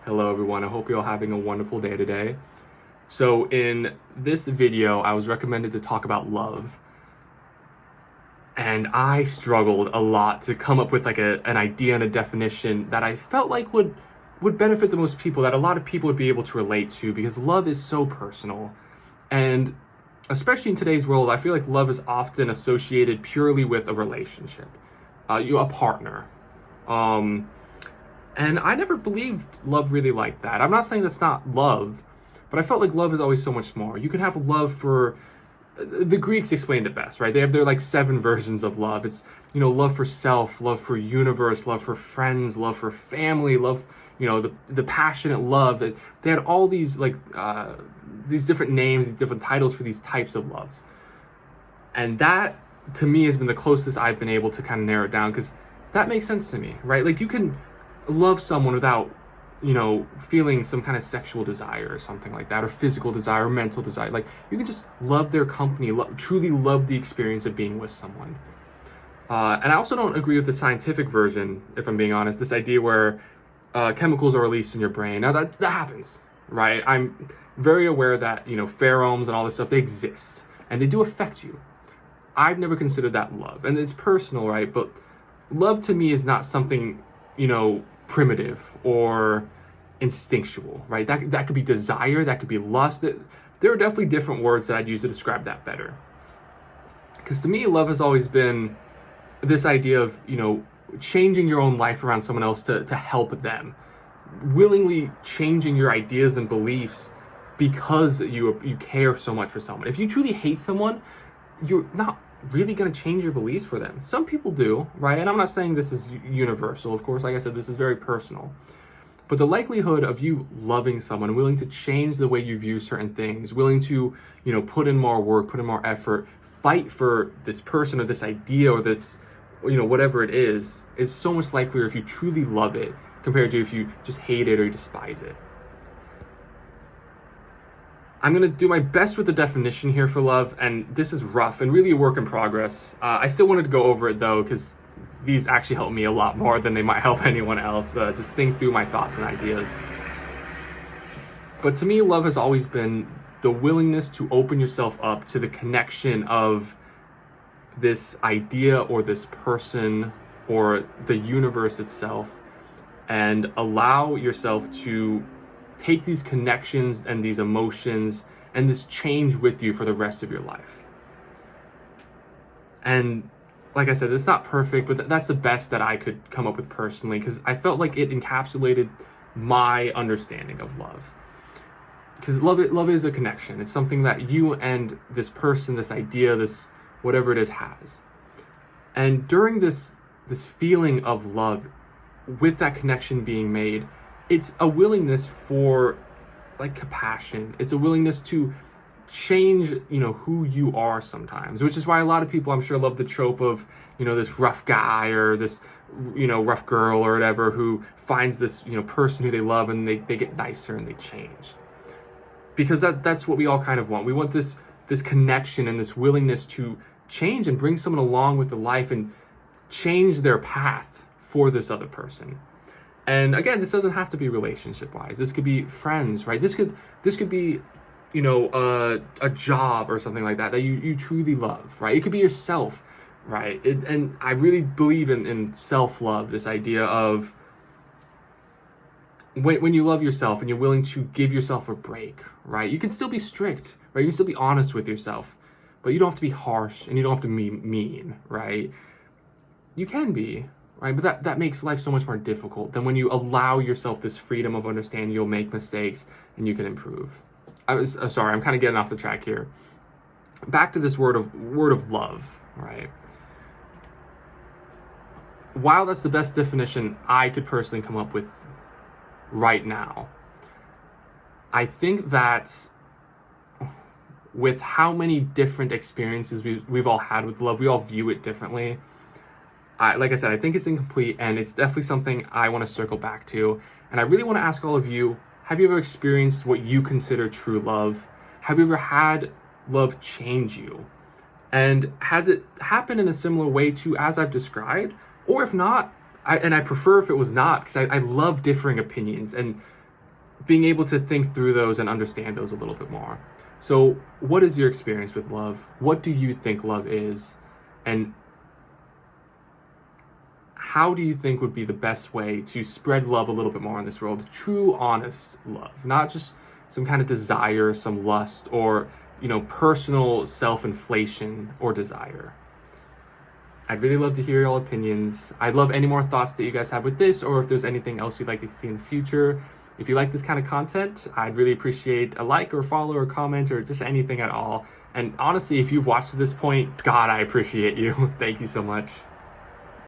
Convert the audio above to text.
Hello everyone, I hope you're all having a wonderful day today. So in this video, I was recommended to talk about love. And I struggled a lot to come up with like an idea and a definition that I felt like would benefit the most people, that a lot of people would be able to relate to, because love is so personal. And especially in today's world, I feel like love is often associated purely with a relationship, a partner. And I never believed love really like that. I'm not saying that's not love, but I felt like love is always so much more. You can have love for, the Greeks explained it best, right? They have their like 7 versions of love. It's, love for self, love for universe, love for friends, love for family, love, the passionate love. That they had all these these different names, these different titles for these types of loves. And that, to me, has been the closest I've been able to kind of narrow it down, because that makes sense to me, right? Like, you can love someone without, feeling some kind of sexual desire or something like that, or physical desire, or mental desire. Like, you can just love their company, truly love the experience of being with someone. And I also don't agree with the scientific version, if I'm being honest, this idea where chemicals are released in your brain. Now, that happens, right? I'm very aware that, pheromones and all this stuff, they exist, and they do affect you. I've never considered that love, and it's personal, right? But love to me is not something, primitive or instinctual, right? That could be desire, that could be lust. There are definitely different words that I'd use to describe that better. Because to me, love has always been this idea of, changing your own life around someone else to help them. Willingly changing your ideas and beliefs because you care so much for someone. If you truly hate someone, you're not really going to change your beliefs for them. Some people do, right? And I'm not saying this is universal. Of course, like I said, this is very personal. But the likelihood of you loving someone, willing to change the way you view certain things, willing to, put in more work, put in more effort, fight for this person or this idea or this, whatever it is so much likelier if you truly love it compared to if you just hate it or you despise it. I'm going to do my best with the definition here for love, and this is rough and really a work in progress. I still wanted to go over it, though, because these actually help me a lot more than they might help anyone else. Just think through my thoughts and ideas. But to me, love has always been the willingness to open yourself up to the connection of this idea or this person or the universe itself, and allow yourself to take these connections and these emotions and this change with you for the rest of your life. And like I said, it's not perfect, but that's the best that I could come up with personally, because I felt like it encapsulated my understanding of love. Because love is a connection. It's something that you and this person, this idea, this whatever it is, has. And during this feeling of love, with that connection being made, it's a willingness for like compassion. It's a willingness to change, who you are sometimes, which is why a lot of people, I'm sure, love the trope of, this rough guy or this, rough girl or whatever, who finds this, person who they love, and they get nicer and they change. Because that's what we all kind of want. We want this connection and this willingness to change and bring someone along with the life and change their path for this other person. And again, this doesn't have to be relationship-wise. This could be friends, right? This could be, a job or something like that you truly love, right? It could be yourself, right? And I really believe in self-love, this idea of when you love yourself and you're willing to give yourself a break, right? You can still be strict, right? You can still be honest with yourself, but you don't have to be harsh and you don't have to be mean, right? You can be, right? But that makes life so much more difficult than when you allow yourself this freedom of understanding you'll make mistakes and you can improve. Sorry, I'm kind of getting off the track here. Back to this word of love, right? While that's the best definition I could personally come up with right now, I think that with how many different experiences we've all had with love, we all view it differently. Like I said, I think it's incomplete, and it's definitely something I want to circle back to. And I really want to ask all of you, have you ever experienced what you consider true love? Have you ever had love change you? And has it happened in a similar way to as I've described? Or if not, I prefer if it was not, because I love differing opinions. And being able to think through those and understand those a little bit more. So what is your experience with love? What do you think love is? And how do you think would be the best way to spread love a little bit more in this world? True, honest love, not just some kind of desire, some lust, or, personal self-inflation or desire. I'd really love to hear your opinions. I'd love any more thoughts that you guys have with this, or if there's anything else you'd like to see in the future. If you like this kind of content, I'd really appreciate a like or follow or comment or just anything at all. And honestly, if you've watched to this point, God, I appreciate you. Thank you so much.